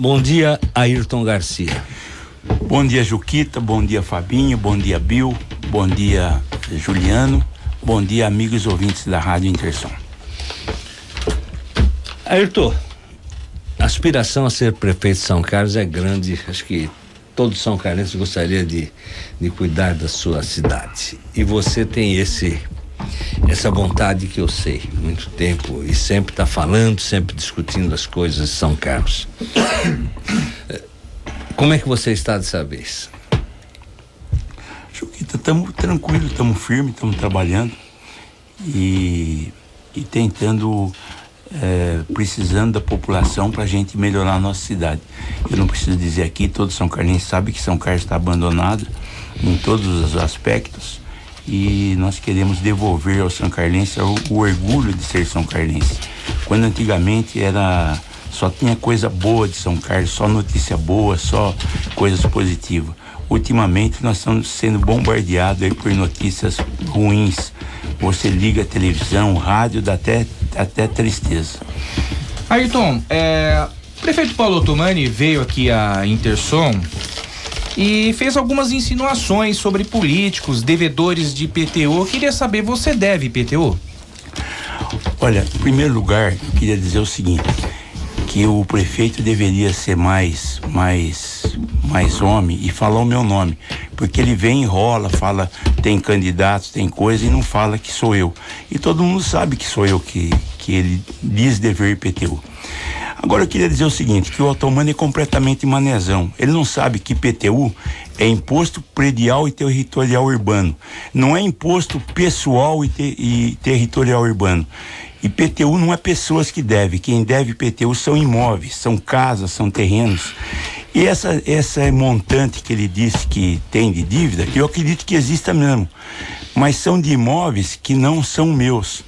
Bom dia, Ayrton Garcia. Bom dia, Juquita, bom dia, Fabinho, bom dia, Bill, bom dia, Juliano, bom dia, amigos ouvintes da Rádio Intersom. Ayrton, a aspiração a ser prefeito de São Carlos é grande, acho que todo São Carlense gostaria de cuidar da sua cidade. E você tem essa vontade que eu sei, muito tempo, e sempre está falando, sempre discutindo as coisas de São Carlos. Como é que você está dessa vez? Juquita, estamos tranquilos, estamos firmes, estamos trabalhando e tentando, precisando da população para a gente melhorar a nossa cidade. Eu não preciso dizer aqui, todo São Carlense sabe que São Carlos está abandonado em todos os aspectos e nós queremos devolver ao São Carlense o orgulho de ser São Carlense. Quando antigamente só tinha coisa boa de São Carlos, só notícia boa, só coisas positivas. Ultimamente nós estamos sendo bombardeados aí por notícias ruins. Você liga a televisão, rádio, dá até tristeza. Ayrton, o prefeito Paulo Otomani veio aqui à Intersom e fez algumas insinuações sobre políticos, devedores de IPTU. Eu queria saber, você deve IPTU? Olha, em primeiro lugar, eu queria dizer o seguinte, que o prefeito deveria ser mais homem e falar o meu nome, porque ele vem, enrola, fala, tem candidatos, tem coisa e não fala que sou eu. E todo mundo sabe que sou eu que ele diz dever IPTU. Agora eu queria dizer o seguinte, que o Otomani é completamente manezão. Ele não sabe que IPTU é imposto predial e territorial urbano. Não é imposto pessoal e territorial urbano. IPTU não é pessoas que devem. Quem deve IPTU são imóveis, são casas, são terrenos. E essa montante que ele disse que tem de dívida, eu acredito que exista mesmo. Mas são de imóveis que não são meus.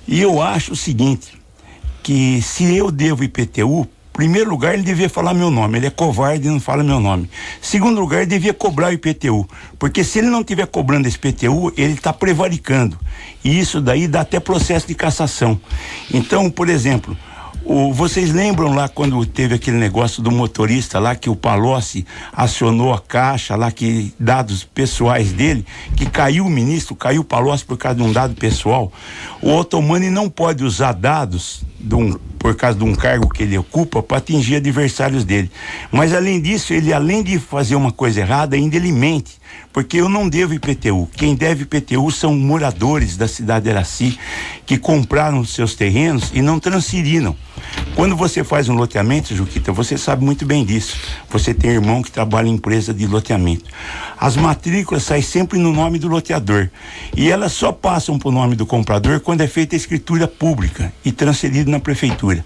E eu acho o seguinte, que se eu devo IPTU, primeiro lugar ele devia falar meu nome, ele é covarde e não fala meu nome. Segundo lugar, ele devia cobrar o IPTU, porque se ele não estiver cobrando esse IPTU, ele está prevaricando, e isso daí dá até processo de cassação. Então, por exemplo, vocês lembram lá quando teve aquele negócio do motorista lá, que o Palocci acionou a Caixa lá, que dados pessoais dele, que caiu o ministro, caiu o Palocci por causa de um dado pessoal. O Otomani não pode usar dados por causa de um cargo que ele ocupa para atingir adversários dele. Mas além disso, ele além de fazer uma coisa errada, ainda ele mente, porque eu não devo IPTU. Quem deve IPTU são moradores da cidade de Araci que compraram os seus terrenos e não transferiram. Quando você faz um loteamento, Juquita, você sabe muito bem disso. Você tem irmão que trabalha em empresa de loteamento. As matrículas saem sempre no nome do loteador e elas só passam para o nome do comprador quando é feita a escritura pública e transferido na prefeitura.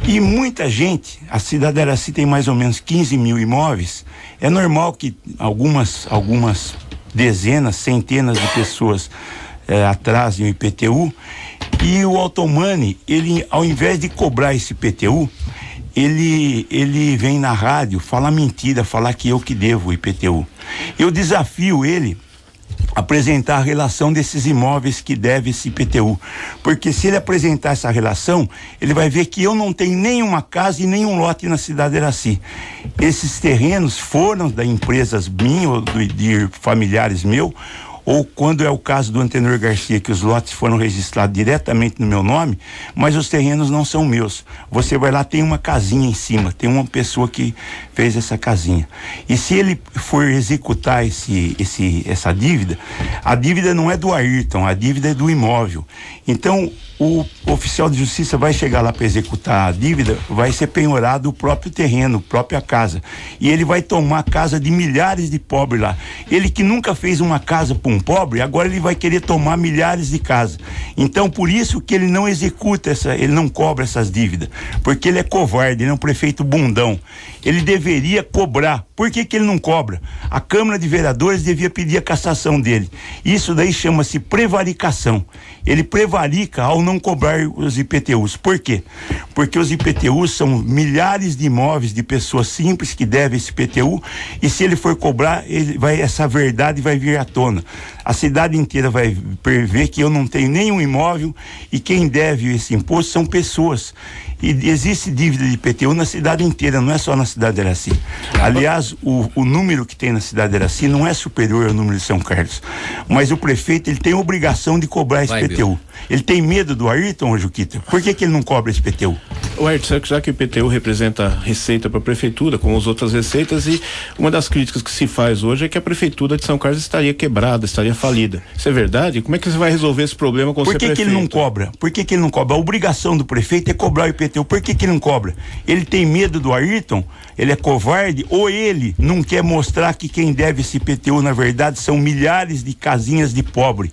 E muita gente, a cidade de Araci tem mais ou menos 15 mil imóveis, é normal que algumas dezenas, centenas de pessoas atrasem o IPTU. E o Otomani, ele, ao invés de cobrar esse IPTU, ele vem na rádio falar mentira, falar que eu que devo o IPTU. Eu desafio ele a apresentar a relação desses imóveis que devem esse IPTU, porque se ele apresentar essa relação, ele vai ver que eu não tenho nenhuma casa e nenhum lote na cidade de Araci. Esses terrenos foram da empresas minhas ou de familiares meus, ou quando é o caso do Antenor Garcia, que os lotes foram registrados diretamente no meu nome, mas os terrenos não são meus. Você vai lá, tem uma casinha em cima, tem uma pessoa que fez essa casinha. E se ele for executar essa dívida, a dívida não é do Ayrton, a dívida é do imóvel. Então, o oficial de justiça vai chegar lá para executar a dívida, vai ser penhorado o próprio terreno, a própria casa. E ele vai tomar a casa de milhares de pobres lá. Ele que nunca fez uma casa para um pobre, agora ele vai querer tomar milhares de casas. Então, por isso que ele não executa ele não cobra essas dívidas, porque ele é covarde, ele é um prefeito bundão. Ele deveria cobrar. Por que ele não cobra? A Câmara de Vereadores devia pedir a cassação dele. Isso daí chama-se prevaricação. Ele prevarica ao não cobrar os IPTUs. Por quê? Porque os IPTUs são milhares de imóveis de pessoas simples que devem esse IPTU, e se ele for cobrar, essa verdade vai vir à tona. A cidade inteira vai ver que eu não tenho nenhum imóvel e quem deve esse imposto são pessoas. E existe dívida de IPTU na cidade inteira, não é só na cidade de Araci. Aliás, o número que tem na cidade de Araci não é superior ao número de São Carlos. Mas o prefeito, ele tem a obrigação de cobrar esse IPTU. Ele tem medo do Ayrton, Juquita? Por que ele não cobra esse IPTU? O Ayrton, já que o IPTU representa receita para a prefeitura, como as outras receitas, e uma das críticas que se faz hoje é que a prefeitura de São Carlos estaria quebrada, estaria falida. Isso é verdade? Como é que você vai resolver esse problema com o seu prefeito? Por que ele não cobra? Por que ele não cobra? A obrigação do prefeito é cobrar o IPTU. Por que ele não cobra? Ele tem medo do Ayrton? Ele é covarde? Ou ele não quer mostrar que quem deve esse IPTU, na verdade, são milhares de casinhas de pobre?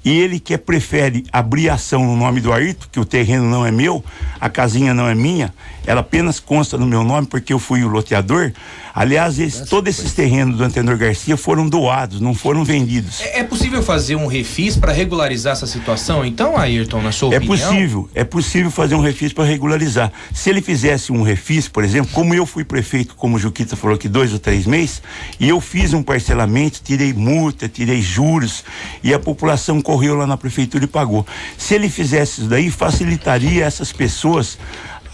E ele que prefere abrir ação no nome do Ayrton, que o terreno não é meu, a casinha não é minha, ela apenas consta no meu nome porque eu fui o loteador. Aliás, todos esses terrenos do Antenor Garcia foram doados, não foram vendidos. É possível fazer um refis para regularizar essa situação, então, Ayrton, na sua opinião? É possível fazer um refis para regularizar. Se ele fizesse um refis, por exemplo, como eu fui prefeito, como o Juquita falou aqui, 2 ou 3 meses, e eu fiz um parcelamento, tirei multa, tirei juros, e a população correu lá na prefeitura e pagou. Se ele fizesse isso daí, facilitaria essas pessoas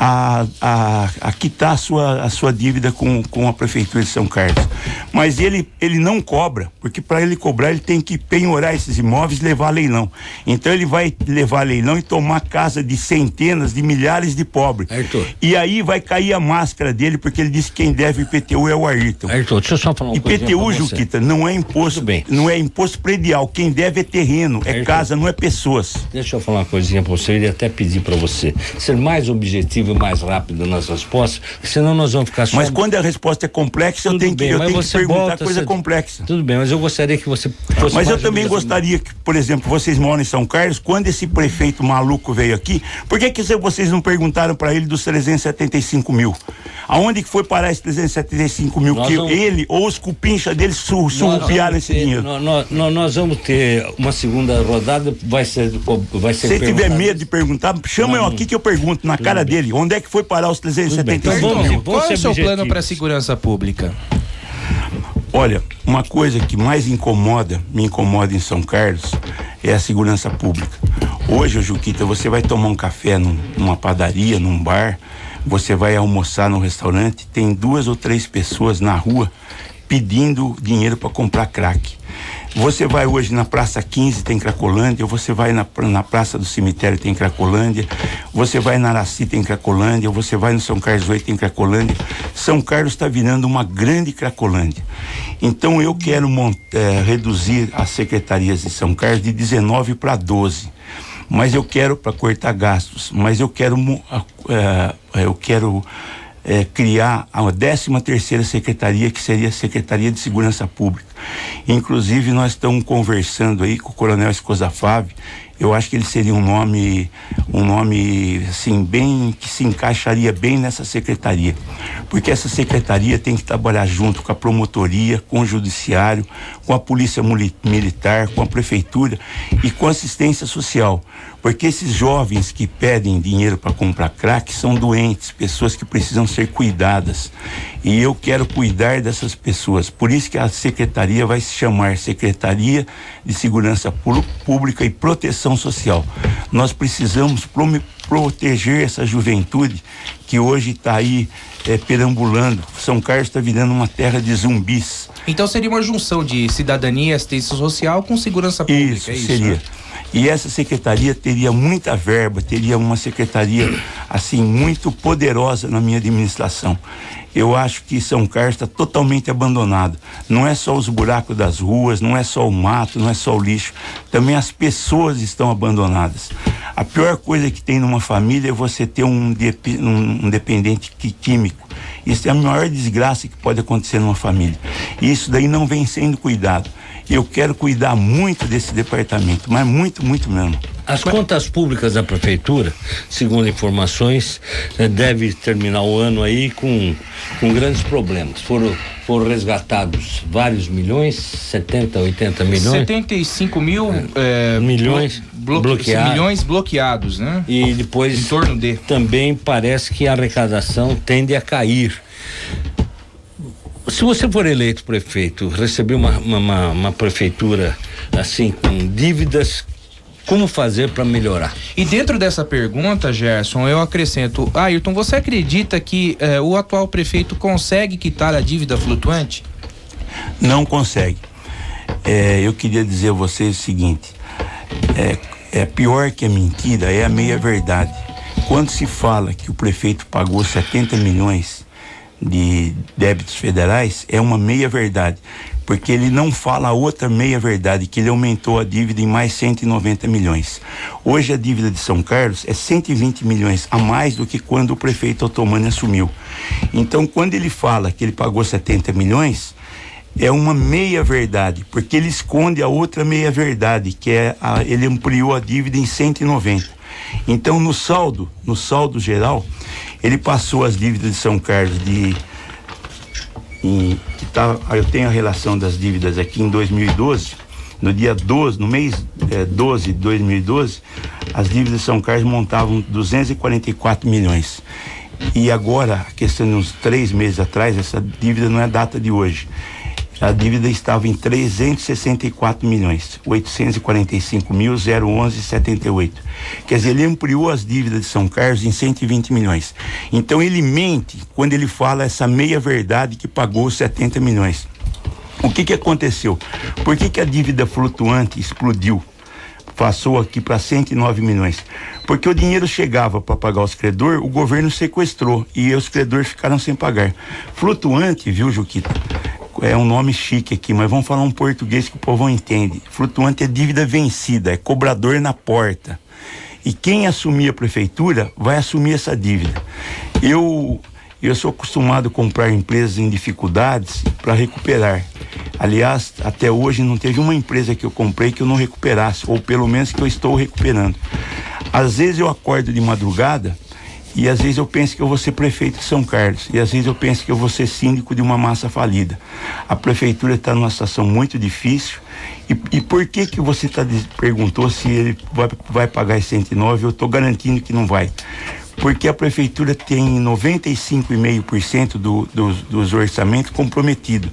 a quitar a sua dívida com a prefeitura de São Carlos. Mas ele não cobra, porque para ele cobrar ele tem que penhorar esses imóveis e levar a leilão. Então ele vai levar a leilão e tomar casa de centenas, de milhares de pobres. Ayrton. E aí vai cair a máscara dele, porque ele disse que quem deve IPTU é o Ayrton. Ayrton, deixa eu só falar uma coisa. IPTU, Juquita, não é imposto, não é imposto predial. Quem deve é terreno, é casa, não é pessoas. Deixa eu falar uma coisinha para você, eu ia até pedir para você ser mais objetivo, mais rápido nas respostas, senão nós vamos ficar só... Mas quando a resposta é complexa, eu tenho que perguntar coisa complexa. Tudo bem, mas eu gostaria que você fosse... Mas eu também gostaria que, por exemplo, vocês moram em São Carlos, quando esse prefeito maluco veio aqui, por que vocês não perguntaram para ele dos 375 mil? Aonde que foi parar esses 375 mil? Ele ou os cupincha dele surrupiaram esse dinheiro? Nós vamos ter uma segunda rodada, vai ser se tiver medo de perguntar, chama eu aqui que eu pergunto na cara dele, onde é que foi parar os 375 mil? Qual é o seu plano para a segurança pública? Olha, uma coisa que mais me incomoda em São Carlos é a segurança pública. Hoje, Juquita, você vai tomar um café numa padaria, num bar, você vai almoçar num restaurante, tem 2 ou 3 pessoas na rua pedindo dinheiro para comprar crack. Você vai hoje na Praça 15, tem Cracolândia, você vai na Praça do Cemitério, tem Cracolândia, você vai na Araci, tem Cracolândia, você vai no São Carlos 8, tem Cracolândia. São Carlos está virando uma grande Cracolândia. Então eu quero reduzir as secretarias de São Carlos de 19 para 12. Mas eu quero para cortar gastos, mas eu quero criar a 13ª secretaria, que seria a Secretaria de Segurança Pública. Inclusive nós estamos conversando aí com o Coronel Escosafave. Eu acho que ele seria um nome assim, bem, que se encaixaria bem nessa secretaria, porque essa secretaria tem que trabalhar junto com a promotoria, com o judiciário, com a polícia militar, com a prefeitura e com a assistência social, porque esses jovens que pedem dinheiro para comprar crack são doentes, pessoas que precisam ser cuidadas, e eu quero cuidar dessas pessoas. Por isso que a secretaria vai se chamar Secretaria de Segurança Pública e Proteção Social. Nós precisamos proteger essa juventude que hoje está aí perambulando. São Carlos está virando uma terra de zumbis. Então seria uma junção de cidadania, assistência social com segurança pública. Isso seria. Né? E essa secretaria teria muita verba, teria uma secretaria assim muito poderosa na minha administração. Eu acho que São Carlos está totalmente abandonado. Não é só os buracos das ruas, não é só o mato, não é só o lixo. Também as pessoas estão abandonadas. A pior coisa que tem numa família é você ter um dependente químico. Isso é a maior desgraça que pode acontecer numa família. E isso daí não vem sendo cuidado. Eu quero cuidar muito desse departamento, mas muito, muito mesmo. As contas públicas da prefeitura, segundo informações, deve terminar o ano aí com grandes problemas. Foram resgatados vários milhões, 70, 80 milhões. 75 mil milhões bloqueados. Milhões bloqueados, né? E depois em torno de. Também parece que a arrecadação tende a cair. Se você for eleito prefeito, receber uma prefeitura assim com dívidas, Como fazer para melhorar? E dentro dessa pergunta, Gerson, eu acrescento, Ayrton, você acredita que o atual prefeito consegue quitar a dívida flutuante? Não consegue. Eu queria dizer a vocês o seguinte, pior que a mentira é a meia-verdade. Quando se fala que o prefeito pagou 70 milhões de débitos federais, é uma meia-verdade, porque ele não fala a outra meia-verdade, que ele aumentou a dívida em mais 190 milhões. Hoje a dívida de São Carlos é 120 milhões a mais do que quando o prefeito Otomani assumiu. Então, quando ele fala que ele pagou 70 milhões, é uma meia-verdade, porque ele esconde a outra meia-verdade, que ele ampliou a dívida em 190. Então, no saldo geral, ele passou as dívidas de São Carlos eu tenho a relação das dívidas aqui em 2012, no dia 12, no mês 12 de 2012, as dívidas de São Carlos montavam 244 milhões. E agora, a questão de uns 3 meses atrás, essa dívida não é data de hoje. A dívida estava em 364 milhões, 845.011,78. Quer dizer, ele ampliou as dívidas de São Carlos em 120 milhões. Então ele mente quando ele fala essa meia-verdade que pagou 70 milhões. O que aconteceu? Por que a dívida flutuante explodiu? Passou aqui para 109 milhões. Porque o dinheiro chegava para pagar os credores, o governo sequestrou e os credores ficaram sem pagar. Flutuante, viu, Juquita? É um nome chique aqui, mas vamos falar um português que o povo entende. Flutuante é dívida vencida, é cobrador na porta. E quem assumir a prefeitura vai assumir essa dívida. Eu sou acostumado a comprar empresas em dificuldades para recuperar. Aliás, até hoje não teve uma empresa que eu comprei que eu não recuperasse, ou pelo menos que eu estou recuperando. Às vezes eu acordo de madrugada e às vezes eu penso que eu vou ser prefeito de São Carlos, e às vezes eu penso que eu vou ser síndico de uma massa falida. A prefeitura está numa situação muito difícil. E por que você perguntou se ele vai pagar esse 109? Eu estou garantindo que não vai. Porque a prefeitura tem 95,5% dos orçamentos comprometidos.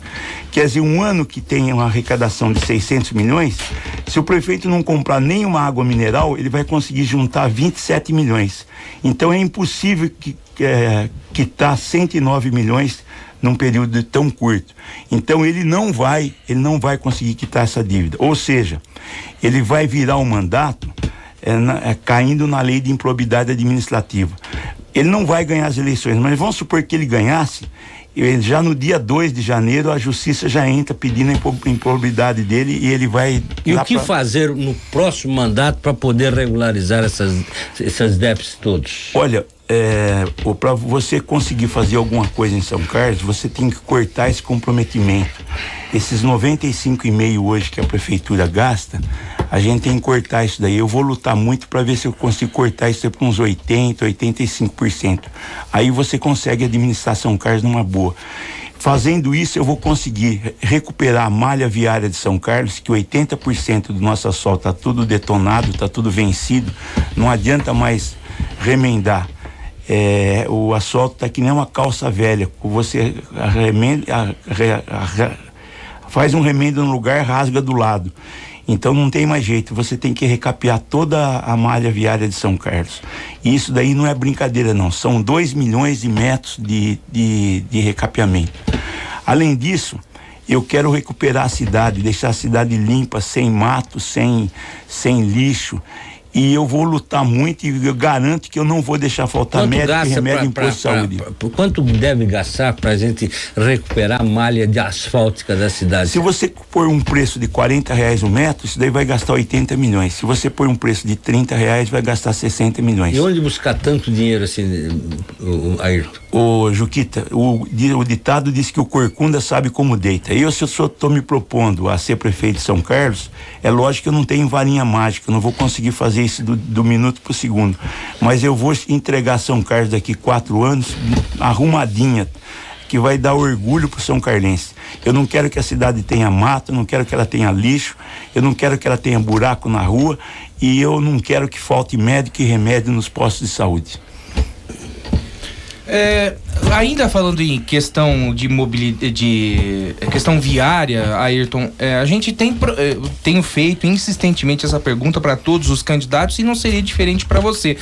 Quer dizer, um ano que tem uma arrecadação de 600 milhões, se o prefeito não comprar nenhuma água mineral, ele vai conseguir juntar 27 milhões. Então é impossível quitar 109 milhões num período tão curto. Então ele não vai conseguir quitar essa dívida. Ou seja, ele vai virar o mandato caindo na lei de improbidade administrativa. Ele não vai ganhar as eleições, mas vamos supor que ele ganhasse, já no dia 2 de janeiro a justiça já entra pedindo a improbidade dele e ele vai... E o que fazer no próximo mandato para poder regularizar esses déficits todos? Olha, para você conseguir fazer alguma coisa em São Carlos, você tem que cortar esse comprometimento. Esses 95,5 hoje que a prefeitura gasta, a gente tem que cortar isso daí. Eu vou lutar muito para ver se eu consigo cortar isso para uns 80%, 85%. Aí você consegue administrar São Carlos numa boa. Fazendo isso, eu vou conseguir recuperar a malha viária de São Carlos, que 80% do nosso asfalto está tudo detonado, está tudo vencido. Não adianta mais remendar. O asfalto está que nem uma calça velha. Você faz um remendo no lugar, rasga do lado. Então não tem mais jeito, você tem que recapear toda a malha viária de São Carlos. E isso daí não é brincadeira não, são 2 milhões de metros de recapeamento. Além disso, eu quero recuperar a cidade, deixar a cidade limpa, sem mato, sem lixo. E eu vou lutar muito e eu garanto que eu não vou deixar faltar médico e remédio em posto de saúde. Quanto deve gastar para a gente recuperar a malha de asfáltica da cidade? Se você pôr um preço de R$40 o metro, isso daí vai gastar 80 milhões. Se você pôr um preço de R$30, vai gastar 60 milhões. E onde buscar tanto dinheiro assim, Ayrton? Ô, Juquita, o ditado diz que o corcunda sabe como deita. Se eu estou me propondo a ser prefeito de São Carlos, é lógico que eu não tenho varinha mágica, eu não vou conseguir fazer isso do minuto pro segundo. Mas eu vou entregar São Carlos daqui 4 anos, arrumadinha, que vai dar orgulho pro São Carlense. Eu não quero que a cidade tenha mato, eu não quero que ela tenha lixo, eu não quero que ela tenha buraco na rua e eu não quero que falte médico e remédio nos postos de saúde. Ainda falando em questão de mobilidade, questão viária, Ayrton, a gente tenho feito insistentemente essa pergunta para todos os candidatos e não seria diferente para você.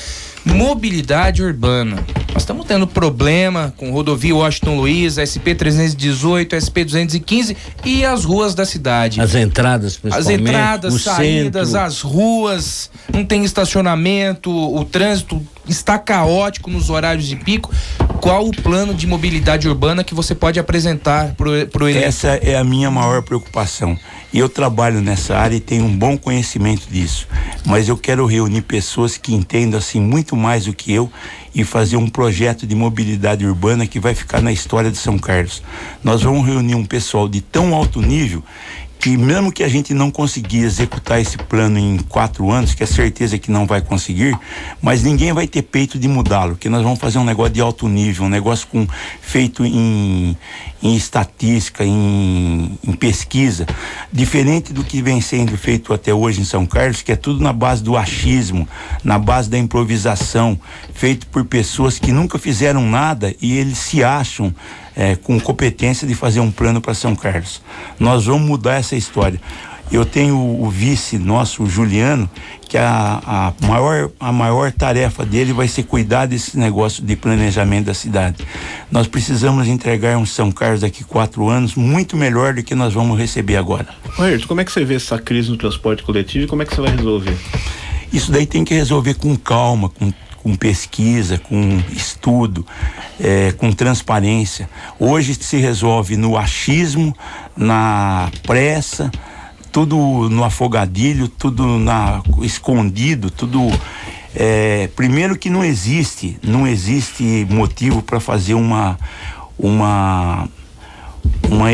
Mobilidade urbana. Nós estamos tendo problema com rodovia Washington Luiz, SP-318, SP-215 e as ruas da cidade. As entradas, principalmente. As entradas, saídas, centro. as ruas, não tem estacionamento, o trânsito está caótico nos horários de pico. Qual o plano de mobilidade urbana que você pode apresentar pro eleitor? Essa é a minha maior preocupação. Eu trabalho nessa área e tenho um bom conhecimento disso, mas eu quero reunir pessoas que entendam assim muito mais do que eu e fazer um projeto de mobilidade urbana que vai ficar na história de São Carlos. Nós vamos reunir um pessoal de tão alto nível que mesmo que a gente não conseguir executar esse plano em 4 anos, que é certeza que não vai conseguir, mas ninguém vai ter peito de mudá-lo, porque nós vamos fazer um negócio de alto nível, um negócio feito em estatística, em pesquisa, diferente do que vem sendo feito até hoje em São Carlos, que é tudo na base do achismo, na base da improvisação, feito por pessoas que nunca fizeram nada e eles se acham com competência de fazer um plano para São Carlos. Nós vamos mudar essa história. Eu tenho o vice nosso, o Juliano, que a maior tarefa dele vai ser cuidar desse negócio de planejamento da cidade. Nós precisamos entregar um São Carlos daqui 4 anos muito melhor do que nós vamos receber agora. Ayrton, como é que você vê essa crise no transporte coletivo e como é que você vai resolver? Isso daí tem que resolver com calma, com pesquisa, com estudo, com transparência. Hoje se resolve no achismo, na pressa, tudo no afogadilho, tudo escondido, tudo. Primeiro que não existe motivo para fazer uma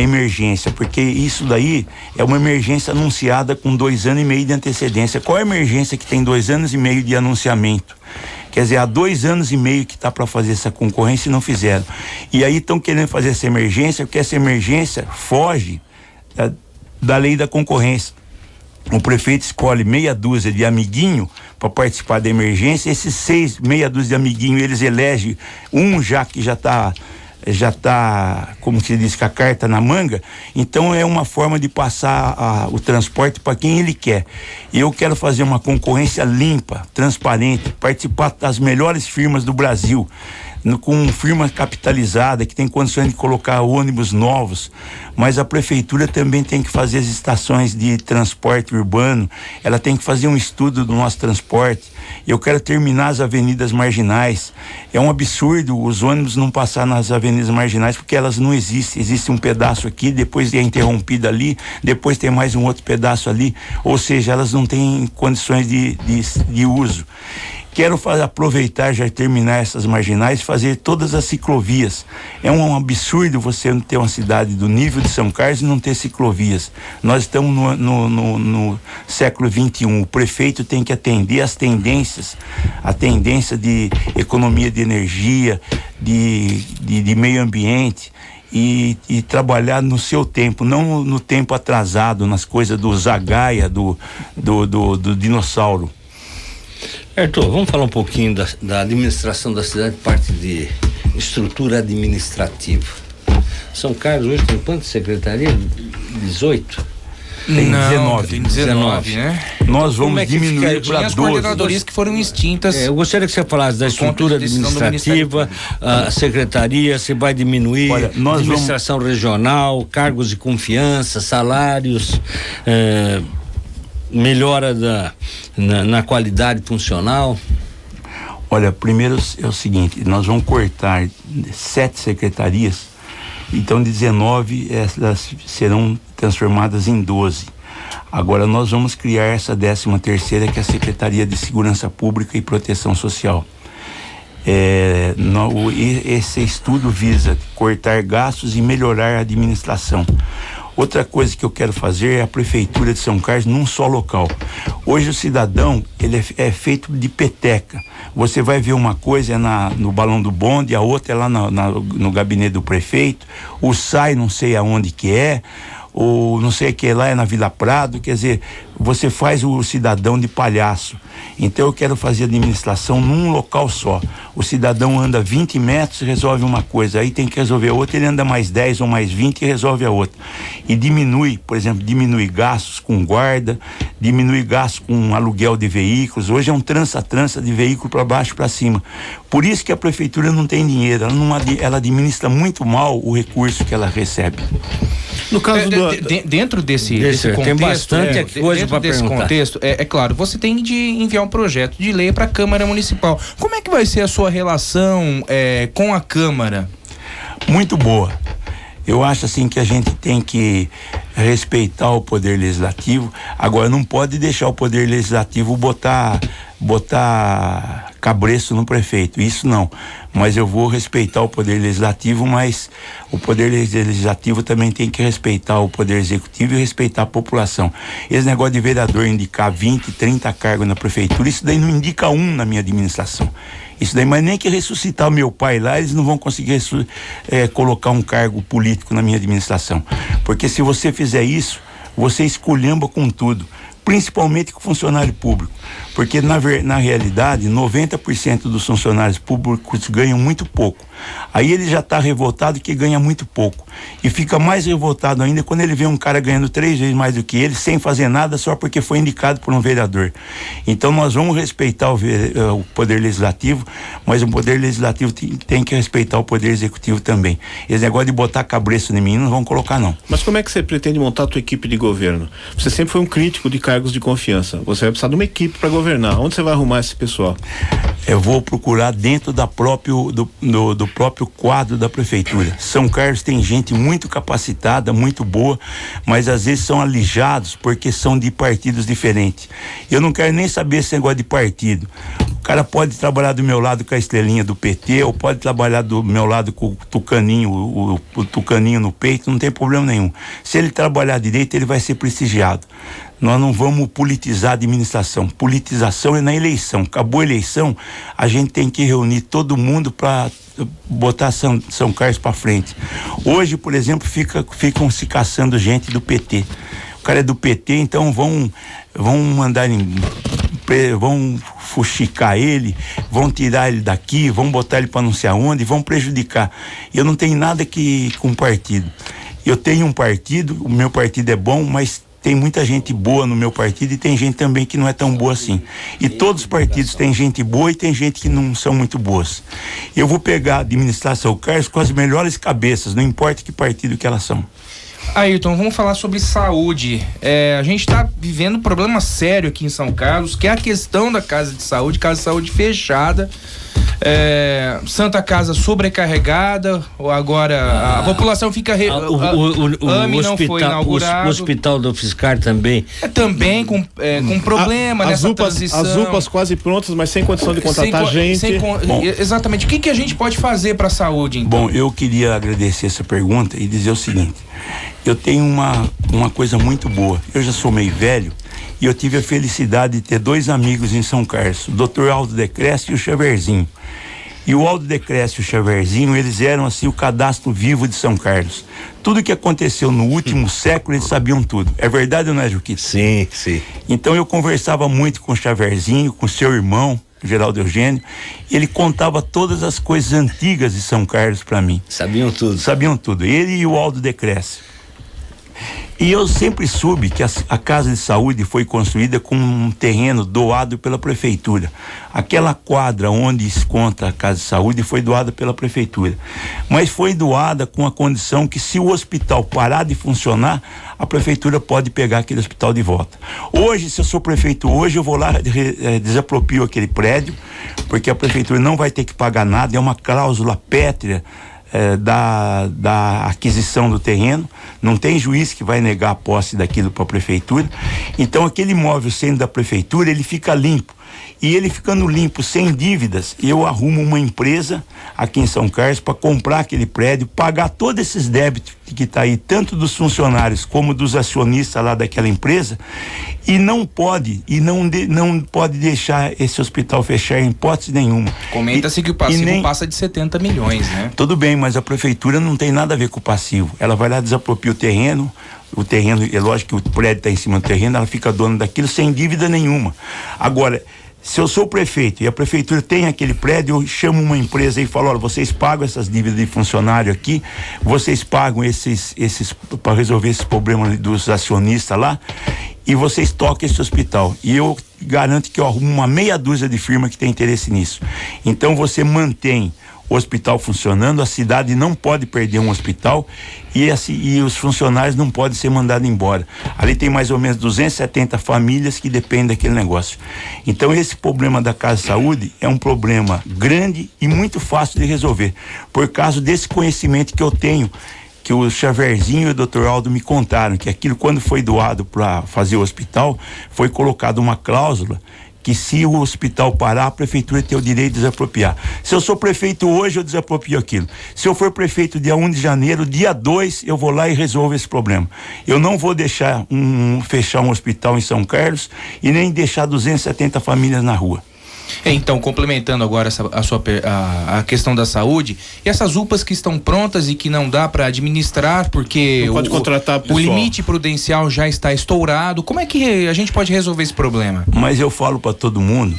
emergência, porque isso daí é uma emergência anunciada com 2 anos e meio de antecedência. Qual é a emergência que tem 2 anos e meio de anunciamento? Quer dizer, há 2 anos e meio que está para fazer essa concorrência e não fizeram. E aí estão querendo fazer essa emergência, porque essa emergência foge da lei da concorrência. O prefeito escolhe meia dúzia de amiguinho para participar da emergência. Esses meia dúzia de amiguinho, eles elegem um que já está, como se diz, com a carta na manga. Então é uma forma de passar o transporte para quem ele quer. Eu quero fazer uma concorrência limpa, transparente, participar das melhores firmas do Brasil, com firma capitalizada, que tem condições de colocar ônibus novos, mas a prefeitura também tem que fazer as estações de transporte urbano, ela tem que fazer um estudo do nosso transporte. Eu quero terminar as avenidas marginais. É um absurdo os ônibus não passar nas avenidas marginais, porque elas não existem. Existe um pedaço aqui, depois é interrompida ali, depois tem mais um outro pedaço ali, ou seja, elas não têm condições de uso. Quero aproveitar, já terminar essas marginais e fazer todas as ciclovias. É um absurdo você não ter uma cidade do nível de São Carlos e não ter ciclovias. Nós estamos no século XXI. O prefeito tem que atender as tendências, a tendência de economia de energia, de meio ambiente. E trabalhar no seu tempo, não no tempo atrasado, nas coisas do Zagaia, do dinossauro. Arthur, vamos falar um pouquinho da administração da cidade, parte de estrutura administrativa. São Carlos hoje tem quantas secretarias? 18? Tem 19. Tem 19, né? Nós vamos diminuir para 12. As coordenadorias que foram extintas. Eu gostaria que você falasse da estrutura administrativa, a secretaria, você vai diminuir. Olha, administração regional, cargos de confiança, salários, melhora na qualidade funcional. Olha, primeiro é o seguinte, nós vamos cortar 7 secretarias, então 19 elas serão transformadas em 12. Agora nós vamos criar essa 13ª, que é a Secretaria de Segurança Pública e Proteção Social. Esse estudo visa cortar gastos e melhorar a administração. Outra coisa que eu quero fazer é a Prefeitura de São Carlos num só local. Hoje o cidadão, ele é feito de peteca. Você vai ver uma coisa no balão do bonde, a outra é lá no gabinete do prefeito, o SAI não sei aonde que é, ou não sei o que lá é na Vila Prado, quer dizer, você faz o cidadão de palhaço. Então eu quero fazer administração num local só. O cidadão anda 20 metros e resolve uma coisa, aí tem que resolver outra, ele anda mais 10 ou mais 20 e resolve a outra. E diminui, por exemplo, diminui gastos com guarda, diminui gastos com aluguel de veículos. Hoje é um trança-trança de veículo para baixo e para cima. Por isso que a prefeitura não tem dinheiro, ela administra muito mal o recurso que ela recebe. No caso dentro desse contexto, tem bastante coisa para perguntar. Contexto, é claro, você tem de enviar um projeto de lei para a Câmara Municipal. Como é que vai ser a sua relação com a Câmara? Muito boa. Eu acho assim que a gente tem que respeitar o Poder Legislativo. Agora não pode deixar o Poder Legislativo botar cabresto no prefeito, isso não. Mas eu vou respeitar o Poder Legislativo, mas o Poder Legislativo também tem que respeitar o Poder Executivo e respeitar a população. Esse negócio de vereador indicar 20, 30 cargos na prefeitura, isso daí não indica um na minha administração. Isso daí, mas nem que ressuscitar o meu pai lá, eles não vão conseguir colocar um cargo político na minha administração. Porque se você fizer isso, você esculhamba com tudo, principalmente com o funcionário público. Porque na realidade 90% dos funcionários públicos ganham muito pouco. Aí ele já está revoltado que ganha muito pouco, e fica mais revoltado ainda quando ele vê um cara ganhando 3 vezes mais do que ele, sem fazer nada, só porque foi indicado por um vereador. Então nós vamos respeitar o Poder Legislativo, mas o Poder Legislativo tem que respeitar o Poder Executivo também. Esse negócio de botar cabresto em mim não vão colocar não. Mas como é que você pretende montar a tua equipe de governo? Você sempre foi um crítico de cargos de confiança, você vai precisar de uma equipe para governar. Onde você vai arrumar esse pessoal? Eu vou procurar dentro do próprio quadro da prefeitura. São Carlos tem gente muito capacitada, muito boa, mas às vezes são alijados porque são de partidos diferentes. Eu não quero nem saber esse negócio de partido. O cara pode trabalhar do meu lado com a estrelinha do PT, ou pode trabalhar do meu lado com o tucaninho, o tucaninho no peito, não tem problema nenhum. Se ele trabalhar direito, ele vai ser prestigiado. Nós não vamos politizar a administração. Politização é na eleição. Acabou a eleição, a gente tem que reunir todo mundo para botar São Carlos para frente. Hoje, por exemplo, ficam se caçando gente do PT. O cara é do PT, então vão mandar vão fuxicar ele, vão tirar ele daqui, vão botar ele para não sei aonde, vão prejudicar. Eu não tenho nada com partido. Eu tenho um partido, o meu partido é bom, mas tem muita gente boa no meu partido e tem gente também que não é tão boa assim. E todos os partidos têm gente boa e tem gente que não são muito boas. Eu vou pegar a administração Carlos com as melhores cabeças, não importa que partido que elas são. Ayrton, vamos falar sobre saúde. A gente está vivendo um problema sério aqui em São Carlos, que é a questão da casa de saúde fechada. Santa Casa sobrecarregada, agora a população fica não foi inaugurado. O hospital do Fiscar também. Também com problema nessa transição. As UPAs quase prontas, mas sem condição de contratar gente. Exatamente. O que a gente pode fazer para a saúde, então? Bom, eu queria agradecer essa pergunta e dizer o seguinte: eu tenho uma coisa muito boa. Eu já sou meio velho e eu tive a felicidade de ter 2 amigos em São Carlos, o Dr. Aldo Decreste e o Xaverzinho. E o Aldo Decreste e o Xaverzinho, eles eram assim o cadastro vivo de São Carlos. Tudo que aconteceu no último século, eles sabiam tudo. É verdade ou não é, Juquita? Sim, sim. Então eu conversava muito com o Xaverzinho, com o seu irmão, Geraldo Eugênio, e ele contava todas as coisas antigas de São Carlos para mim. Sabiam tudo. Ele e o Aldo Decreste. E eu sempre soube que a casa de saúde foi construída com um terreno doado pela prefeitura. Aquela quadra onde se encontra a casa de saúde foi doada pela prefeitura. Mas foi doada com a condição que, se o hospital parar de funcionar, a prefeitura pode pegar aquele hospital de volta. Hoje, se eu sou prefeito hoje, eu vou lá, desaproprio aquele prédio, porque a prefeitura não vai ter que pagar nada, é uma cláusula pétrea da aquisição do terreno, não tem juiz que vai negar a posse daquilo para a prefeitura. Então aquele imóvel sendo da prefeitura, ele fica limpo, e ele ficando limpo, sem dívidas, eu arrumo uma empresa aqui em São Carlos para comprar aquele prédio, pagar todos esses débitos que está aí, tanto dos funcionários como dos acionistas lá daquela empresa, e não pode deixar esse hospital fechar em hipótese nenhuma. Comenta-se que o passivo passa de 70 milhões, né? Tudo bem, mas a prefeitura não tem nada a ver com o passivo. Ela vai lá desaproveitar desapropria o terreno, é lógico que o prédio está em cima do terreno, ela fica dona daquilo sem dívida nenhuma. Agora, se eu sou o prefeito e a prefeitura tem aquele prédio, eu chamo uma empresa e falo, olha, vocês pagam essas dívidas de funcionário aqui, vocês pagam esses para resolver esses problemas dos acionistas lá, e vocês tocam esse hospital. E eu garanto que eu arrumo uma meia dúzia de firma que tem interesse nisso. Então você mantém o hospital funcionando, a cidade não pode perder um hospital e os funcionários não podem ser mandados embora. Ali tem mais ou menos 270 famílias que dependem daquele negócio. Então esse problema da Casa de Saúde é um problema grande e muito fácil de resolver, por causa desse conhecimento que eu tenho, que o Xaverzinho e o Dr. Aldo me contaram, que aquilo, quando foi doado para fazer o hospital, foi colocado uma cláusula que se o hospital parar, a prefeitura tem o direito de desapropriar. Se eu sou prefeito hoje, eu desaproprio aquilo. Se eu for prefeito dia 1 de janeiro, dia 2, eu vou lá e resolvo esse problema. Eu não vou deixar fechar um hospital em São Carlos e nem deixar 270 famílias na rua. Então, complementando agora a questão da saúde, e essas UPAs que estão prontas e que não dá para administrar porque não pode contratar pessoal. O limite prudencial já está estourado, como é que a gente pode resolver esse problema? Mas eu falo para todo mundo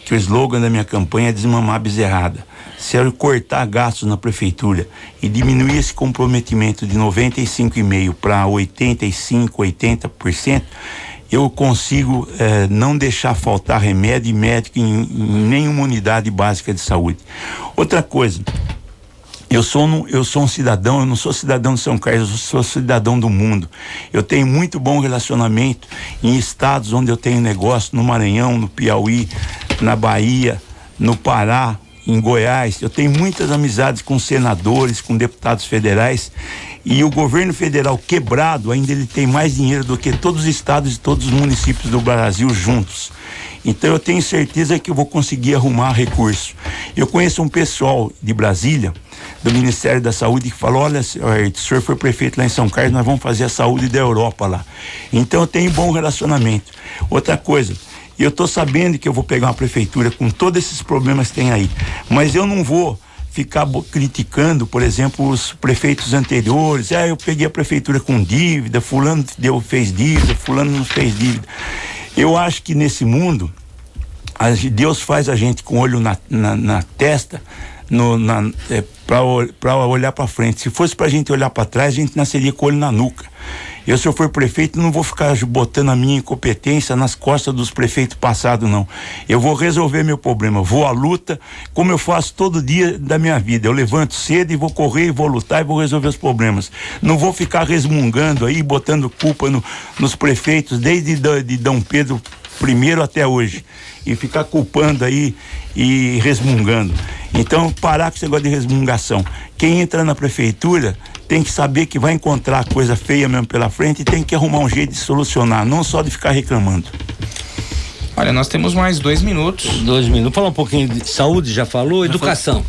que o slogan da minha campanha é desmamar a bezerrada. Se eu cortar gastos na prefeitura e diminuir esse comprometimento de 95,5% para 85%, 80%, eu consigo não deixar faltar remédio e médico em nenhuma unidade básica de saúde. Outra coisa, eu sou um cidadão, eu não sou cidadão de São Carlos, eu sou cidadão do mundo. Eu tenho muito bom relacionamento em estados onde eu tenho negócio, no Maranhão, no Piauí, na Bahia, no Pará, em Goiás. Eu tenho muitas amizades com senadores, com deputados federais, e o governo federal quebrado ainda ele tem mais dinheiro do que todos os estados e todos os municípios do Brasil juntos. Então eu tenho certeza que eu vou conseguir arrumar recurso. Eu conheço um pessoal de Brasília, do Ministério da Saúde, que falou, olha, o senhor foi prefeito lá em São Carlos, nós vamos fazer a saúde da Europa lá. Então eu tenho bom relacionamento. Outra coisa, eu estou sabendo que eu vou pegar uma prefeitura com todos esses problemas que tem aí, mas eu não vou ficar criticando, por exemplo, os prefeitos anteriores. Eu peguei a prefeitura com dívida, fulano fez dívida, fulano não fez dívida. Eu acho que nesse mundo, Deus faz a gente com o olho na testa, para olhar para frente. Se fosse para a gente olhar para trás, a gente nasceria com o olho na nuca. Eu, se eu for prefeito, não vou ficar botando a minha incompetência nas costas dos prefeitos passados, não. Eu vou resolver meu problema, vou à luta, como eu faço todo dia da minha vida. Eu levanto cedo e vou correr, e vou lutar e vou resolver os problemas. Não vou ficar resmungando aí, botando culpa nos prefeitos, desde de Dom Pedro I até hoje, e ficar culpando aí e resmungando. Então, parar com esse negócio de resmungação. Quem entra na prefeitura tem que saber que vai encontrar coisa feia mesmo pela frente e tem que arrumar um jeito de solucionar, não só de ficar reclamando. Olha, nós temos mais 2 minutos. 2 minutos. Fala um pouquinho de saúde, já falou, educação.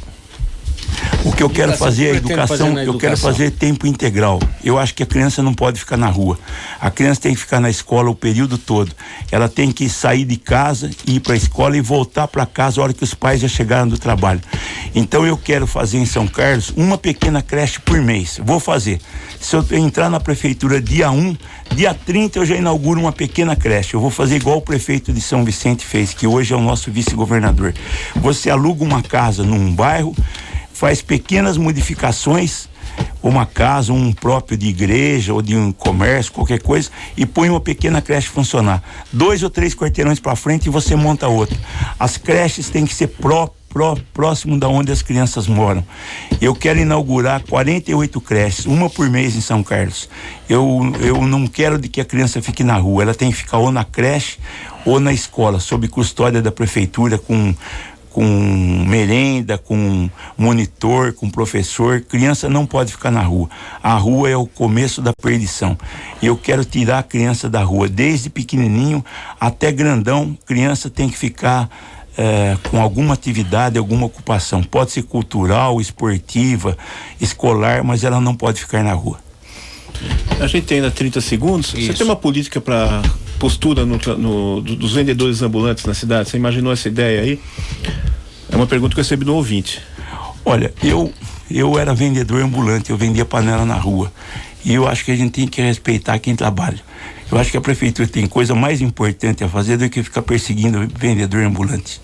O que eu quero fazer é educação, eu quero fazer tempo integral. Eu acho que a criança não pode ficar na rua. A criança tem que ficar na escola o período todo. Ela tem que sair de casa, ir para a escola e voltar para casa a hora que os pais já chegaram do trabalho. Então eu quero fazer em São Carlos uma pequena creche por mês. Vou fazer. Se eu entrar na prefeitura dia 1, dia 30 eu já inauguro uma pequena creche. Eu vou fazer igual o prefeito de São Vicente fez, que hoje é o nosso vice-governador. Você aluga uma casa num bairro, faz pequenas modificações, uma casa, um próprio de igreja ou de um comércio, qualquer coisa, e põe uma pequena creche funcionar. 2 ou 3 quarteirões para frente e você monta outra. As creches têm que ser próximo da onde as crianças moram. Eu quero inaugurar 48 creches, uma por mês em São Carlos. Eu não quero de que a criança fique na rua, ela tem que ficar ou na creche ou na escola, sob custódia da prefeitura, com merenda, com monitor, com professor. Criança não pode ficar na rua. A rua é o começo da perdição. Eu quero tirar a criança da rua, desde pequenininho até grandão. Criança tem que ficar com alguma atividade, alguma ocupação. Pode ser cultural, esportiva, escolar, mas ela não pode ficar na rua. A gente tem ainda 30 segundos. Isso. Você tem uma política para postura dos vendedores ambulantes na cidade? Você imaginou essa ideia aí? É uma pergunta que eu recebi do ouvinte. Olha, eu era vendedor ambulante, eu vendia panela na rua. E eu acho que a gente tem que respeitar quem trabalha. Eu acho que a prefeitura tem coisa mais importante a fazer do que ficar perseguindo vendedor ambulante.